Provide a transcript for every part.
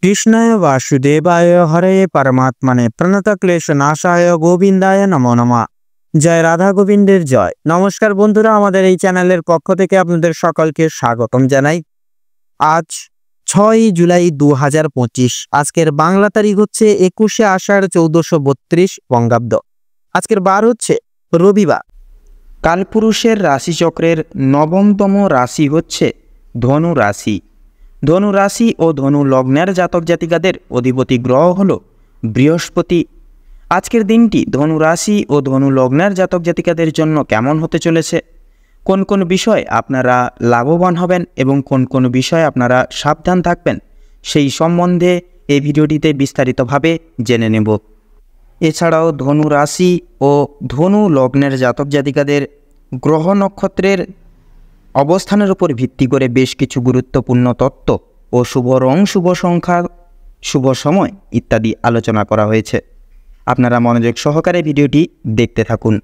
কৃষ্ণায় বাসুদেবায় হরে পরমাত্মনে প্রণতক্লেশনাশায় গোবিন্দায় নমো নমঃ। জয় রাধা গোবিন্দের জয়। নমস্কার বন্ধুরা, আমাদের এই চ্যানেলের পক্ষ থেকে আপনাদের সকলকে স্বাগতম জানাই। আজ 6 জুলাই 2025। আজকের বাংলা তারিখ হচ্ছে 21শে আষাঢ় 1432 বঙ্গাব্দ। আজকের বার হচ্ছে রবিবার। কালপুরুষের রাশিচক্রের নবমতম রাশি হচ্ছে ধনু রাশি। ধনু রাশি ও ধনু লগ্নের জাতক জাতিকাদের অধিপতি গ্রহ হল বৃহস্পতি। আজকের দিনটি ধনু রাশি ও ধনু লগ্নের জাতক জাতিকাদের জন্য কেমন হতে চলেছে, কোন কোন বিষয়ে আপনারা লাভবান হবেন এবং কোন কোন বিষয়ে আপনারা সাবধান থাকবেন, সেই সম্বন্ধে এই ভিডিওটিতে বিস্তারিতভাবে জেনে নেব। এছাড়াও ধনু রাশি ও ধনু লগ্নের জাতক জাতিকাদের গ্রহ নক্ষত্রের অবস্থানের উপর ভিত্তি করে বেশ কিছু গুরুত্বপূর্ণ তত্ত্ব ও শুভ রং, শুভ সংখ্যা, শুভ সময় ইত্যাদি আলোচনা করা হয়েছে। আপনারা মনোযোগ সহকারে ভিডিওটি দেখতে থাকুন।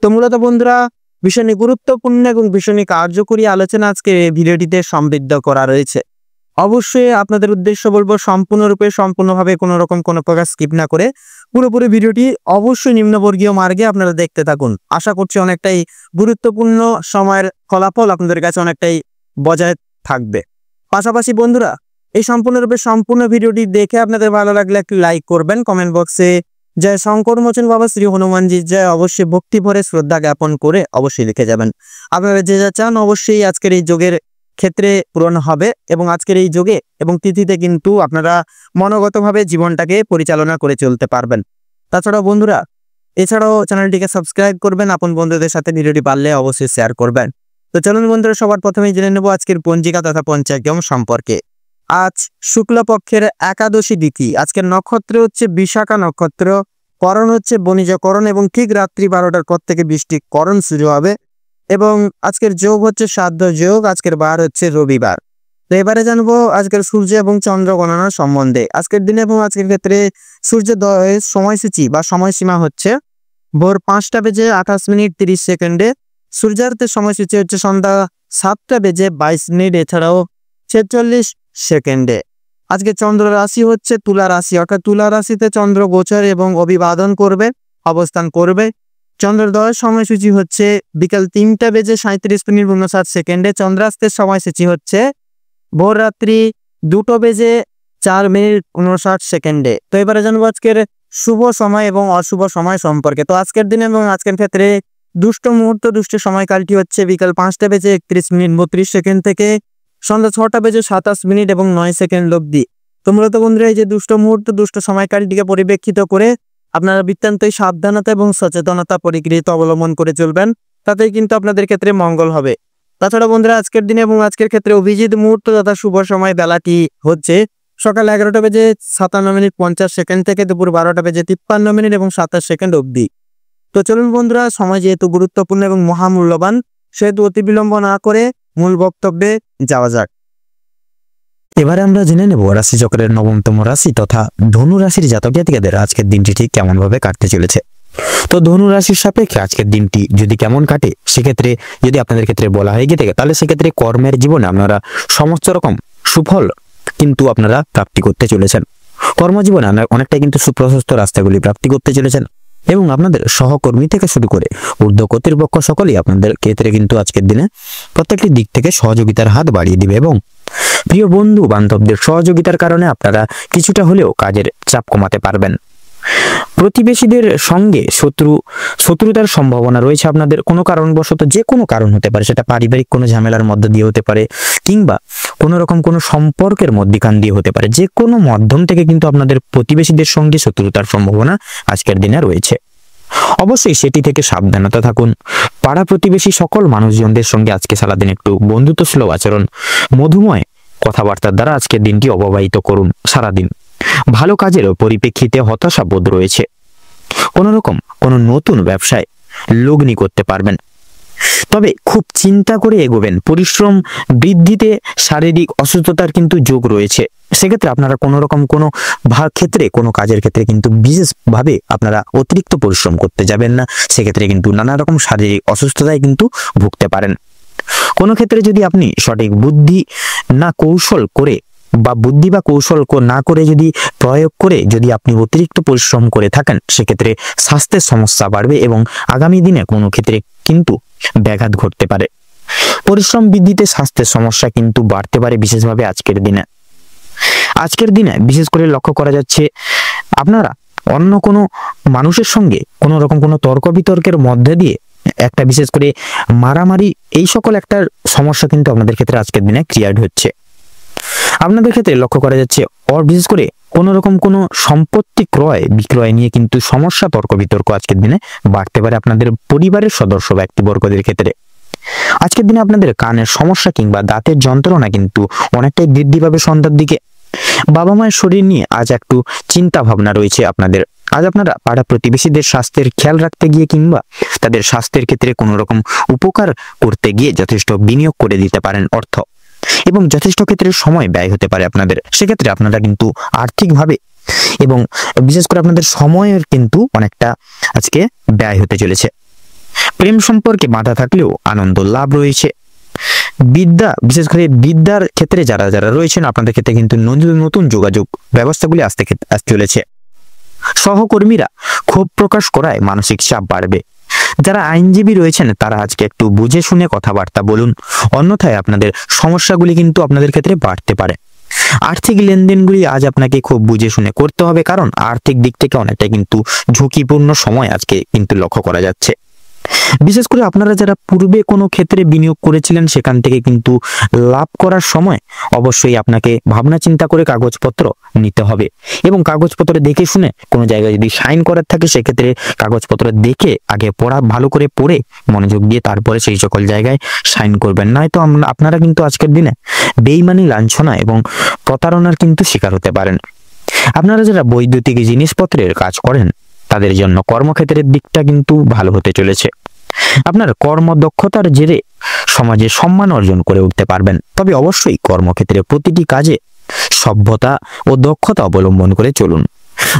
তো মূলত বন্ধুরা, ভীষণই গুরুত্বপূর্ণ এবং ভীষণই কার্যকরী আলোচনা আজকে এই ভিডিওটিতে সমৃদ্ধ করা রয়েছে। অবশ্যই আপনাদের উদ্দেশ্য বলবো, সম্পূর্ণভাবে কোনো রকম কোনো প্রকার স্কিপ না করে পুরোপুরি ভিডিওটি অবশ্যই নিম্নবর্গীয় মার্গে আপনারা দেখতে থাকুন। আশা করছি অনেকটাই গুরুত্বপূর্ণ সময়ের ফলাফল আপনাদের কাছে অনেকটাই বজায় থাকবে। পাশাপাশি বন্ধুরা, এই সম্পূর্ণ ভিডিওটি দেখে আপনাদের ভালো লাগলে একটি লাইক করবেন, কমেন্ট বক্সে জয় শঙ্কর মোচন বাবা শ্রী হনুমানজি জয় অবশ্যই ভক্তি ভরে শ্রদ্ধা জ্ঞাপন করে অবশ্যই লিখে যাবেন। আপনারা যে যা চান অবশ্যই আজকের এই যোগের ক্ষেত্রে পূরণ হবে এবং আজকের এই যোগে এবং তিথিতে কিন্তু আপনারা মনোগতভাবে জীবনটাকে পরিচালনা করে চলতে পারবেন। তাছাড়াও বন্ধুরা, এছাড়াও চ্যানেলটিকে সাবস্ক্রাইব করবেন, আপন বন্ধুদের সাথে ভিডিওটি পারলে অবশ্যই শেয়ার করবেন। তো চলুন বন্ধুরা, সবার প্রথমেই জেনে নেব আজকের পঞ্জিকা তথা পঞ্চাঙ্গম সম্পর্কে। আজ শুক্লপক্ষের একাদশী তিথি। আজকের নক্ষত্র হচ্ছে বিশাখা নক্ষত্র, করণ হচ্ছে বণিজকরণ এবং ঠিক রাত্রি 12টার পর থেকে বৃষ্টিকরণ শুরু হবে এবং আজকের যোগ হচ্ছে শ্রাদ্ধ যোগ। আজকের বার হচ্ছে রবিবার। তো এবারে জানবো আজকের সূর্য এবং চন্দ্র গণনার সম্বন্ধে। আজকের দিনে এবং আজকের ক্ষেত্রে সূর্যোদয়ের সময়সূচি বা সময়সীমা হচ্ছে ভোর 5:28:30। সূর্যাস্তের সময়সূচি হচ্ছে সন্ধ্যা 7:22। এছাড়াও 46 আজকে চন্দ্র রাশি হচ্ছে তুলা রাশি, অর্থাৎ তুলা রাশিতে চন্দ্র গোচর এবং অভিবাদন করবে, অবস্থান করবে। চন্দ্রোদয়ের সময়সূচি হচ্ছে বিকাল 3:37:59। চন্দ্রাস্তের সময়সূচি হচ্ছে ভোর রাত্রি 2:04:59। তো এবারে জানবো আজকের শুভ সময় এবং অশুভ সময় সম্পর্কে। তো আজকের দিনে এবং আজকের ক্ষেত্রে দুষ্ট মুহূর্ত, দুষ্ট সময়কালটি হচ্ছে বিকাল 5:31:32 থেকে সন্ধ্যা 6:27 এবং 9 অবধি। তো মূলত বন্ধুরা, এই যে দুষ্ট মুহূর্ত, দুষ্ট সময়কালটিকে পরিপ্রেক্ষিত করে আপনারা বৃত্তান্তই সাবধানতা এবং সচেতনতা পরিগৃহীত অবলম্বন করে চলবেন, তাতেই কিন্তু আপনাদের ক্ষেত্রে মঙ্গল হবে। তাছাড়া বন্ধুরা, আজকের দিনে এবং আজকের ক্ষেত্রে অভিজিৎ মুহূর্ত তথা শুভ সময় বেলাটি হচ্ছে সকাল 11:50:50 থেকে দুপুর 12:53 এবং 27 অবধি। তো চলুন বন্ধুরা, সময় যেহেতু গুরুত্বপূর্ণ এবং মহামূল্যবান, সেহেতু অতি বিলম্ব না করে মূল বক্তব্যে যাওয়া যাক। এবারে আমরা জেনে নেব রাশিচক্রের নবমতম রাশি তথা ধনু রাশির জাতক জাতিকাদের আজকের দিনটি ঠিক কেমন ভাবে কাটতে চলেছে। তো ধনু রাশির সাপেক্ষে আজকের দিনটি যদি কেমন কাটে, সেক্ষেত্রে যদি আপনাদের ক্ষেত্রে বলা হয়ে গিয়ে থাকে, তাহলে সেক্ষেত্রে কর্মের জীবনে আপনারা সমস্ত রকম সুফল কিন্তু আপনারা প্রাপ্তি করতে চলেছেন। কর্মজীবনে অনেকটাই কিন্তু সুপ্রশস্ত রাস্তাগুলি প্রাপ্তি করতে চলেছেন এবং আপনাদের সহকর্মী থেকে শুরু করে ঊর্ধ্ব কর্তৃপক্ষ সকলেই আপনাদের ক্ষেত্রে কিন্তু আজকের দিনে প্রত্যেকটি দিক থেকে সহযোগিতার হাত বাড়িয়ে দিবে এবং প্রিয় বন্ধু বান্ধবদের সহযোগিতার কারণে আপনারা কিছুটা হলেও কাজের চাপ কমাতে পারবেন। প্রতিবেশীদের সঙ্গে শত্রুতার সম্ভাবনা রয়েছে আপনাদের কোনো কারণবশত, যে কোনো কারণ হতে পারে, সেটা পারিবারিক কোনো ঝামেলার মধ্য দিয়ে হতে পারে কিংবা কোনো রকম কোনো সম্পর্কের মধ্যখান দিয়ে হতে পারে। যে কোনো মাধ্যম থেকে কিন্তু আপনাদের প্রতিবেশীদের সঙ্গে শত্রুতার সম্ভাবনা আজকের দিনে রয়েছে। অবশ্যই সেটি থেকে সাবধানতা থাকুন। পাড়া প্রতিবেশী সকল মানুষজনদের সঙ্গে আজকে সারাদিন একটু বন্ধুত্বসুলভ আচরণ, মধুময় কথাবার্তার দ্বারা আজকের দিনটি অববাহিত করুন। সারাদিন ভালো কাজের পরিপ্রেক্ষিতে হতাশা বোধ রয়েছে। কোনো রকম কোনো নতুন ব্যবসায় লগ্নি করতে পারবেন, তবে খুব চিন্তা করে এগোবেন। পরিশ্রম বৃদ্ধিতে শারীরিক অসুস্থতার কিন্তু যোগ রয়েছে। সেক্ষেত্রে আপনারা কোনো রকম কোনো ক্ষেত্রে, কোনো কাজের ক্ষেত্রে কিন্তু বিশেষভাবে আপনারা অতিরিক্ত পরিশ্রম করতে যাবেন না। সেক্ষেত্রে কিন্তু নানা রকম শারীরিক অসুস্থতায় কিন্তু ভুগতে পারেন। কোনো ক্ষেত্রে যদি আপনি সঠিক বুদ্ধি না কৌশল করে বা বুদ্ধি বা কৌশল না করে যদি প্রয়োগ করে যদি আপনি অতিরিক্ত পরিশ্রম করে থাকেন, সেক্ষেত্রে স্বাস্থ্যের সমস্যা বাড়বে এবং আগামী দিনে কোনো ক্ষেত্রে কিন্তু ব্যাঘাত ঘটতে পারে। পরিশ্রম বৃদ্ধিতে স্বাস্থ্যের সমস্যা কিন্তু বাড়তে পারে বিশেষভাবে আজকের দিনে বিশেষ করে লক্ষ্য করা যাচ্ছে আপনারা অন্য কোনো মানুষের সঙ্গে কোনো রকম কোনো তর্ক বিতর্কের মধ্যে দিয়ে একটা বিশেষ করে মারামারি এই সকল একটা সমস্যা কিন্তু আপনাদের ক্ষেত্রে আজকের দিনে ক্রিয়েট হচ্ছে। আপনাদের ক্ষেত্রে লক্ষ্য করা যাচ্ছে বিশেষ করে কোনো রকম কোনো সম্পত্তি ক্রয় বিক্রয় নিয়ে কিন্তু সমস্যা তর্ক বিতর্ক আজকের দিনে বাড়তে পারে আপনাদের পরিবারের সদস্য ব্যক্তিবর্গদের ক্ষেত্রে। আজকের দিনে আপনাদের কানের সমস্যা কিংবা দাঁতের যন্ত্রণা কিন্তু অনেকটাই বৃদ্ধি পাবে সন্ধ্যার দিকে। বাবা মায়ের শরীর নিয়ে আজ একটু চিন্তা ভাবনা রয়েছে আপনাদের। আজ আপনারা পাড়া প্রতিবেশীদের স্বাস্থ্যের খেয়াল রাখতে গিয়ে কিংবা তাদের স্বাস্থ্যের ক্ষেত্রে কোনো রকম উপকার করতে গিয়ে যথেষ্ট বিনিয়োগ করে দিতে পারেন অর্থ, এবং যথেষ্ট ক্ষেত্রে সময় ব্যয় হতে পারে আপনাদের। সেক্ষেত্রে আপনারা কিন্তু আর্থিকভাবে এবং বিশেষ করে আপনাদের সময়ের কিন্তু অনেকটা আজকে ব্যয় হতে চলেছে। প্রেম সম্পর্কে বাধা থাকলেও আনন্দ লাভ রয়েছে। বিশেষ করে বিদ্যার ক্ষেত্রে যারা রয়েছেন আপনাদের ক্ষেত্রে কিন্তু নতুন যোগাযোগ ব্যবস্থাগুলি আসতে চলেছে। সহকর্মীরা ক্ষোভ প্রকাশ করায় মানসিক চাপ বাড়বে। যারা আইনজীবী রয়েছেন তারা আজকে একটু বুঝে শুনে কথাবার্তা বলুন, অন্যথায় আপনাদের সমস্যাগুলি কিন্তু আপনাদের ক্ষেত্রে বাড়তে পারে। আর্থিক লেনদেনগুলি আজ আপনাকে খুব বুঝে শুনে করতে হবে, কারণ আর্থিক দিক থেকে অনেকটা কিন্তু ঝুঁকিপূর্ণ সময় আজকে কিন্তু লক্ষ্য করা যাচ্ছে। বিশেষ করে আপনারা যারা পূর্বে কোনো ক্ষেত্রে বিনিয়োগ করেছিলেন সেখান থেকে কিন্তু লাভ করার সময় অবশ্যই আপনাকে ভাবনা চিন্তা করে কাগজপত্র নিতে হবে, এবং কাগজপত্র দেখে শুনে কোনো জায়গায় যদি সাইন করার থাকে সেক্ষেত্রে কাগজপত্র দেখে আগে ভালো করে পড়ে মনোযোগ দিয়ে তারপরে সেই সকল জায়গায় সাইন করবেন। নয়তো আপনারা কিন্তু আজকের দিনে বেইমানি, লাঞ্ছনা এবং প্রতারণার কিন্তু শিকার হতে পারেন। আপনারা যারা বৈদ্যুতিক জিনিসপত্রের কাজ করেন তাদের জন্য কর্মক্ষেত্রের দিকটা কিন্তু ভালো হতে চলেছে। আপনার কর্মদক্ষতার জেরে সমাজে সম্মান অর্জন করে উঠতে পারবেন। তবে অবশ্যই কর্মক্ষেত্রে প্রতিটি কাজে সভ্যতা ও দক্ষতা অবলম্বন করে চলুন।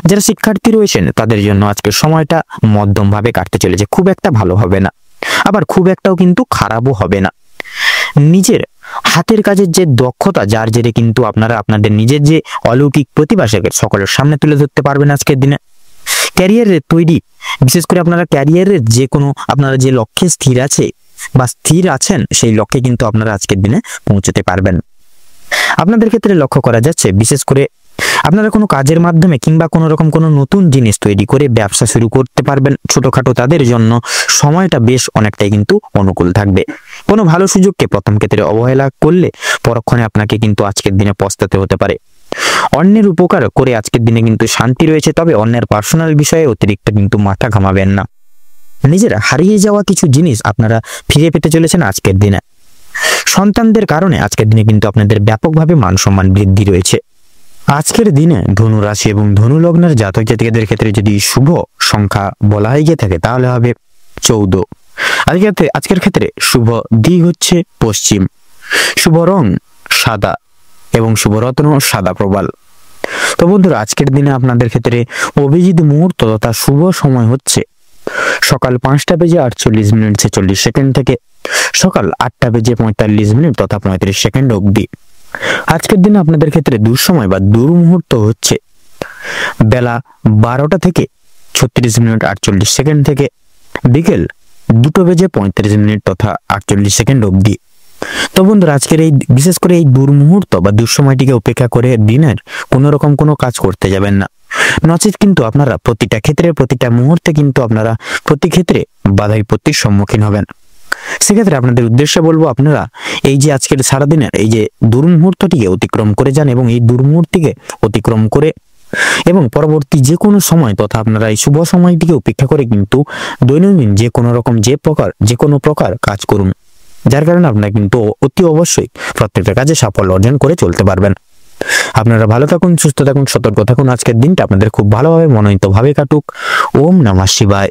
যারা শিক্ষার্থী রয়েছেন তাদের জন্য আজকের সময়টা মধ্যমভাবে কাটতে চলেছে, খুব একটা ভালো হবে না, আবার খুব একটাও কিন্তু খারাপও হবে না। নিজের হাতের কাজের যে দক্ষতা যার জেরে কিন্তু আপনারা আপনাদের নিজের যে অলৌকিক প্রতিভা সকলের সামনে তুলে ধরতে পারবেন আজকের দিনে। ক্যারিয়ারের তৈরি, বিশেষ করে আপনারা ক্যারিয়ারের যে কোনো আপনারা যে লক্ষ্যে স্থির আছেন সেই লক্ষ্যে কিন্তু আপনারা আজকের দিনে পৌঁছতে পারবেন। আপনাদের ক্ষেত্রে লক্ষ্য করা যাচ্ছে বিশেষ করে আপনারা কোনো কাজের মাধ্যমে কিংবা কোনো রকম কোনো নতুন জিনিস তৈরি করে ব্যবসা শুরু করতে পারবেন। ছোটখাটো তাদের জন্য সময়টা বেশ অনেকটাই কিন্তু অনুকূল থাকবে। কোনো ভালো সুযোগকে প্রথম ক্ষেত্রে অবহেলা করলে পরক্ষণে আপনাকে কিন্তু আজকের দিনে পস্তাতে হতে পারে। অন্যের উপকার করে আজকের দিনে কিন্তু শান্তি রয়েছে, তবে অন্যের পার্সোনাল বিষয়ে অতিরিক্ত কিন্তু মাথা ঘামাবেন না। নিজের হারিয়ে যাওয়া কিছু জিনিস আপনারা ফিরে পেতে চলেছেন আজকের দিনে। সন্তানদের কারণে আজকের দিনে কিন্তু আপনাদের ব্যাপকভাবে মান সম্মান বৃদ্ধি রয়েছে। আজকের দিনে ধনু রাশি এবং ধনু লগ্নের জাতক জাতিকাদের ক্ষেত্রে যদি শুভ সংখ্যা বলা হয়ে গিয়ে থাকে তাহলে হবে 14। আজকের ক্ষেত্রে শুভ দিক হচ্ছে পশ্চিম, শুভ রং সাদা এবং শুভ রত্ন সাদা প্রবাল। তো বন্ধুরা, আজকের দিনে আপনাদের ক্ষেত্রে অভিজিৎ মুহূর্ত তথা শুভ সময় হচ্ছে সকাল 5টা বেজে 48 মিনিট 46 সেকেন্ড থেকে সকাল 8টা বেজে 45 মিনিট তথা 35 সেকেন্ড অবধি। আজকের দিনে আপনাদের ক্ষেত্রে দুঃসময় বা দুর্মুহূর্ত হচ্ছে বেলা 12টা থেকে 36 মিনিট 48 সেকেন্ড থেকে বিকেল 2টো বেজে 35 মিনিট তথা 48 সেকেন্ড অবধি। তো বন্ধুরা, আজকের এই বিশেষ করে এই দুর্মুহূর্ত বা দুঃসময়টিকে উপেক্ষা করে দিনের কোনো রকম কোনো কাজ করতে যাবেন না, নচেত কিন্তু আপনারা প্রতিটা ক্ষেত্রে প্রতিটা মুহূর্তে কিন্তু আপনারা প্রতি ক্ষেত্রে বাধা বিপত্তির সম্মুখীন হবেন। সেক্ষেত্রে আপনাদের উদ্দেশ্যে বলবো আপনারা এই যে আজকের সারাদিনের এই যে দুর্মুহূর্তটিকে অতিক্রম করে যান, এবং এই দুর্মুহূর্তটিকে অতিক্রম করে এবং পরবর্তী যে কোনো সময় তথা আপনারা এই শুভ সময়টিকে উপেক্ষা করে কিন্তু দৈনন্দিন যে কোনো প্রকার কাজ করুন, যার কারণে আপনারা কিন্তু অতি অবশ্যই প্রত্যেকটা কাজে সাফল্য অর্জন করে চলতে পারবেন। আপনারা ভালো থাকুন, সুস্থ থাকুন, সতর্ক থাকুন। আজকের দিনটা আপনাদের খুব ভালোভাবে মনোনীতভাবে কাটুক। ওম নমঃ শিবায়।